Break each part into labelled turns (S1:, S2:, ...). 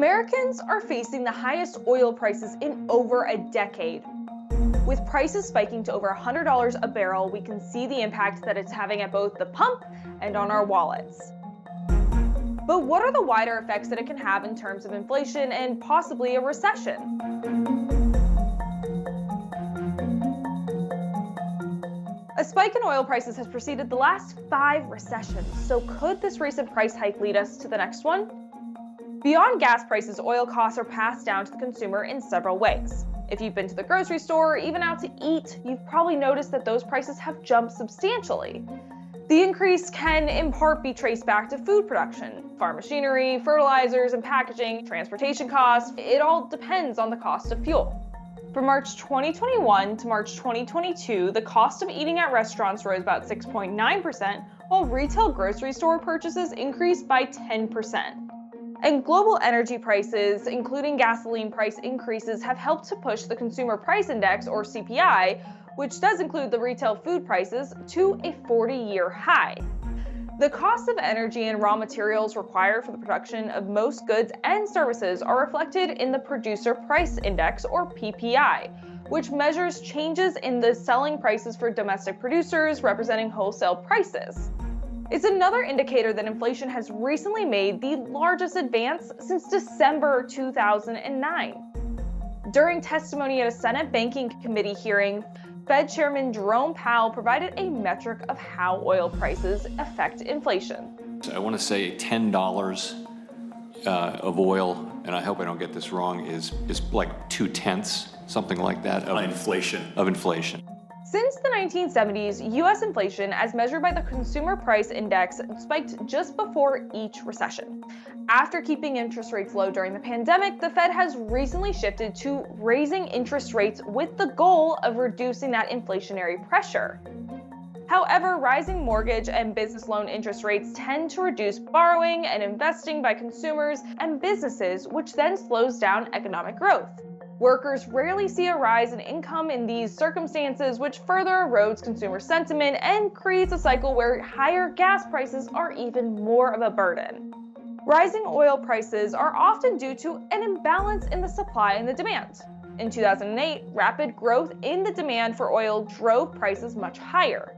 S1: Americans are facing the highest oil prices in over a decade. With prices spiking to over $100 a barrel, we can see the impact that it's having at both the pump and on our wallets. But what are the wider effects that it can have in terms of inflation and possibly a recession? A spike in oil prices has preceded the last 5 recessions, so could this recent price hike lead us to the next one? Beyond gas prices, oil costs are passed down to the consumer in several ways. If you've been to the grocery store or even out to eat, you've probably noticed that those prices have jumped substantially. The increase can in part be traced back to food production, farm machinery, fertilizers and packaging, transportation costs. It all depends on the cost of fuel. From March 2021 to March 2022, the cost of eating at restaurants rose about 6.9%, while retail grocery store purchases increased by 10%. And global energy prices, including gasoline price increases, have helped to push the Consumer Price Index, or CPI, which does include the retail food prices, to a 40-year high. The cost of energy and raw materials required for the production of most goods and services are reflected in the Producer Price Index, or PPI, which measures changes in the selling prices for domestic producers, representing wholesale prices. It's another indicator that inflation has recently made the largest advance since December 2009. During testimony at a Senate Banking Committee hearing, Fed Chairman Jerome Powell provided a metric of how oil prices affect inflation.
S2: I want to say $10 of oil, and I hope I don't get this wrong, is like 2/10, something like that, of inflation.
S1: Since the 1970s, U.S. inflation, as measured by the Consumer Price Index, spiked just before each recession. After keeping interest rates low during the pandemic, the Fed has recently shifted to raising interest rates with the goal of reducing that inflationary pressure. However, rising mortgage and business loan interest rates tend to reduce borrowing and investing by consumers and businesses, which then slows down economic growth. Workers rarely see a rise in income in these circumstances, which further erodes consumer sentiment and creates a cycle where higher gas prices are even more of a burden. Rising oil prices are often due to an imbalance in the supply and the demand. In 2008, rapid growth in the demand for oil drove prices much higher.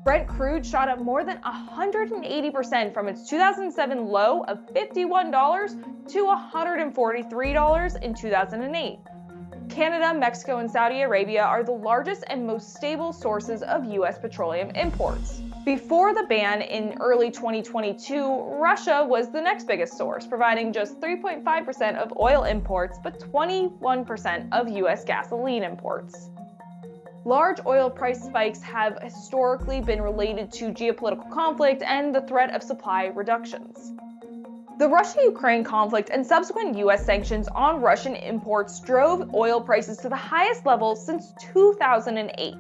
S1: Brent crude shot up more than 180% from its 2007 low of $51 to $143 in 2008. Canada, Mexico, and Saudi Arabia are the largest and most stable sources of U.S. petroleum imports. Before the ban in early 2022, Russia was the next biggest source, providing just 3.5% of oil imports, but 21% of U.S. gasoline imports. Large oil price spikes have historically been related to geopolitical conflict and the threat of supply reductions. The Russia-Ukraine conflict and subsequent U.S. sanctions on Russian imports drove oil prices to the highest level since 2008.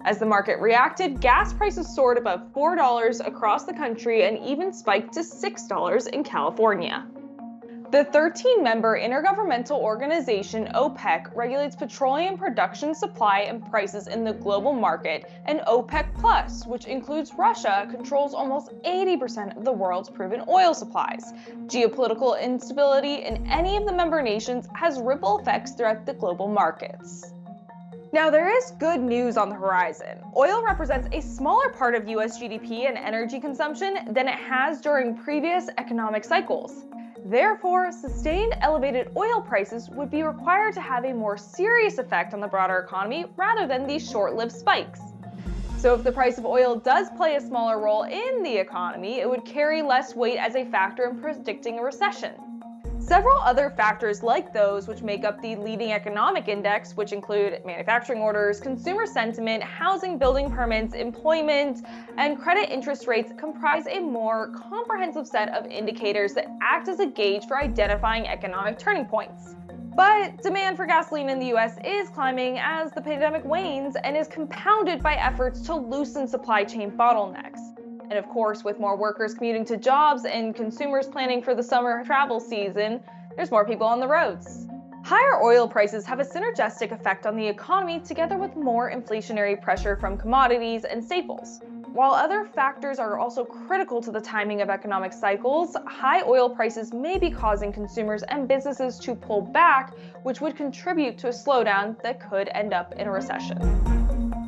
S1: As the market reacted, gas prices soared above $4 across the country and even spiked to $6 in California. The 13-member intergovernmental organization OPEC regulates petroleum production, supply, and prices in the global market, and OPEC Plus, which includes Russia, controls almost 80% of the world's proven oil supplies. Geopolitical instability in any of the member nations has ripple effects throughout the global markets. Now, there is good news on the horizon. Oil represents a smaller part of U.S. GDP and energy consumption than it has during previous economic cycles. Therefore, sustained elevated oil prices would be required to have a more serious effect on the broader economy rather than these short-lived spikes. So if the price of oil does play a smaller role in the economy, it would carry less weight as a factor in predicting a recession. Several other factors like those which make up the leading economic index, which include manufacturing orders, consumer sentiment, housing building permits, employment, and credit interest rates, comprise a more comprehensive set of indicators that act as a gauge for identifying economic turning points. But demand for gasoline in the US is climbing as the pandemic wanes and is compounded by efforts to loosen supply chain bottlenecks. And of course, with more workers commuting to jobs and consumers planning for the summer travel season, there's more people on the roads. Higher oil prices have a synergistic effect on the economy, together with more inflationary pressure from commodities and staples. While other factors are also critical to the timing of economic cycles, high oil prices may be causing consumers and businesses to pull back, which would contribute to a slowdown that could end up in a recession.